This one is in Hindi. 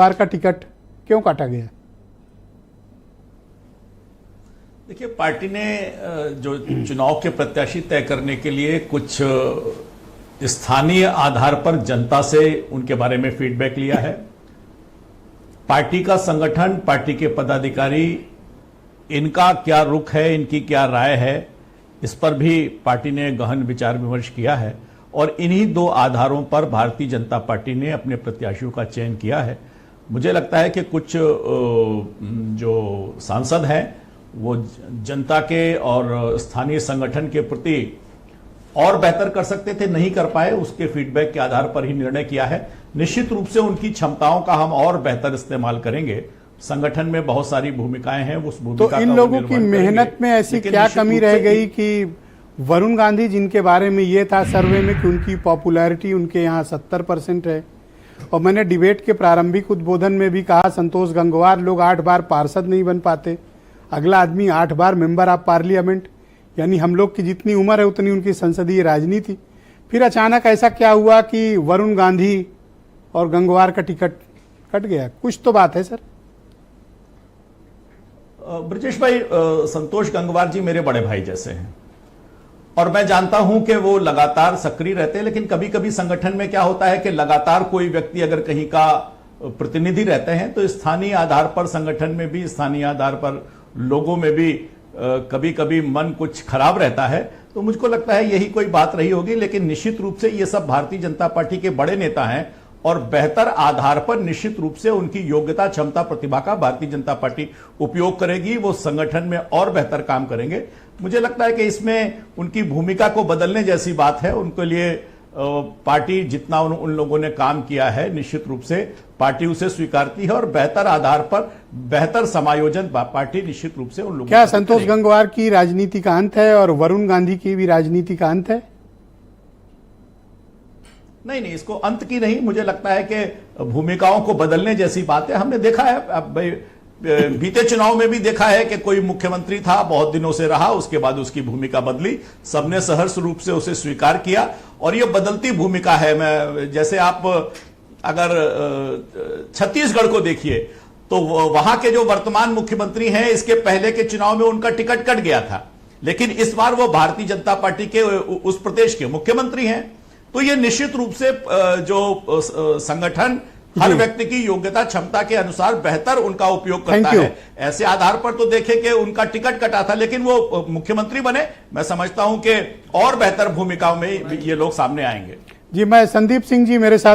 बार का टिकट क्यों काटा गया? देखिए, पार्टी ने जो चुनाव के प्रत्याशी तय करने के लिए कुछ स्थानीय आधार पर जनता से उनके बारे में फीडबैक लिया है। पार्टी का संगठन, पार्टी के पदाधिकारी, इनका क्या रुख है, इनकी क्या राय है, इस पर भी पार्टी ने गहन विचार विमर्श किया है और इन्हीं दो आधारों पर भारतीय जनता पार्टी ने अपने प्रत्याशियों का चयन किया है। मुझे लगता है कि कुछ जो सांसद हैं वो जनता के और स्थानीय संगठन के प्रति और बेहतर कर सकते थे, नहीं कर पाए। उसके फीडबैक के आधार पर ही निर्णय किया है। निश्चित रूप से उनकी क्षमताओं का हम और बेहतर इस्तेमाल करेंगे। संगठन में बहुत सारी भूमिकाएं हैं, उस भूमिका तो इन लोगों की मेहनत में ऐसी क्या कमी रह गई कि वरुण गांधी, जिनके बारे में ये था सर्वे में कि उनकी पॉपुलैरिटी उनके यहाँ 70% है, और मैंने डिबेट के प्रारंभिक उद्बोधन में भी कहा संतोष गंगवार लोग 8 बार पार्षद नहीं बन पाते, अगला आदमी 8 बार मेंबर ऑफ पार्लियामेंट, यानी हम लोग की जितनी उम्र है उतनी उनकी संसदीय राजनीति। फिर अचानक ऐसा क्या हुआ कि वरुण गांधी और गंगवार का टिकट कट गया? कुछ तो बात है सर। ब्रजेश भाई, संतोष गंगवार जी मेरे बड़े भाई जैसे हैं और मैं जानता हूं कि वो लगातार सक्रिय रहते हैं, लेकिन कभी कभी संगठन में क्या होता है कि लगातार कोई व्यक्ति अगर कहीं का प्रतिनिधि रहते हैं तो स्थानीय आधार पर संगठन में भी, स्थानीय आधार पर लोगों में भी कभी कभी मन कुछ खराब रहता है। तो मुझको लगता है यही कोई बात रही होगी, लेकिन निश्चित रूप से ये सब भारतीय जनता पार्टी के बड़े नेता हैं और बेहतर आधार पर निश्चित रूप से उनकी योग्यता, क्षमता, प्रतिभा का भारतीय जनता पार्टी उपयोग करेगी। वो संगठन में और बेहतर काम करेंगे। मुझे लगता है कि इसमें उनकी भूमिका को बदलने जैसी बात है। उनके लिए पार्टी जितना उन लोगों ने काम किया है, निश्चित रूप से पार्टी उसे स्वीकारती है और बेहतर आधार पर बेहतर समायोजन पार्टी निश्चित रूप से उन लोगों। क्या संतोष गंगवार की राजनीति का अंत है और वरुण गांधी की भी राजनीति का अंत है? नहीं, इसको अंत की नहीं, मुझे लगता है कि भूमिकाओं को बदलने जैसी बात है। हमने देखा है, अब बीते चुनाव में भी देखा है कि कोई मुख्यमंत्री था, बहुत दिनों से रहा, उसके बाद उसकी भूमिका बदली, सबने सहर्ष रूप से उसे स्वीकार किया और यह बदलती भूमिका है। मैं जैसे आप अगर छत्तीसगढ़ को देखिए तो वहां के जो वर्तमान मुख्यमंत्री हैं, इसके पहले के चुनाव में उनका टिकट कट गया था, लेकिन इस बार वो भारतीय जनता पार्टी के उस प्रदेश के मुख्यमंत्री हैं। तो ये निश्चित रूप से जो संगठन हर व्यक्ति की योग्यता, क्षमता के अनुसार बेहतर उनका उपयोग करता है। ऐसे आधार पर तो देखें कि उनका टिकट कटा था लेकिन वो मुख्यमंत्री बने। मैं समझता हूं कि और बेहतर भूमिकाओं में ये लोग सामने आएंगे। जी, मैं संदीप सिंह जी मेरे साथ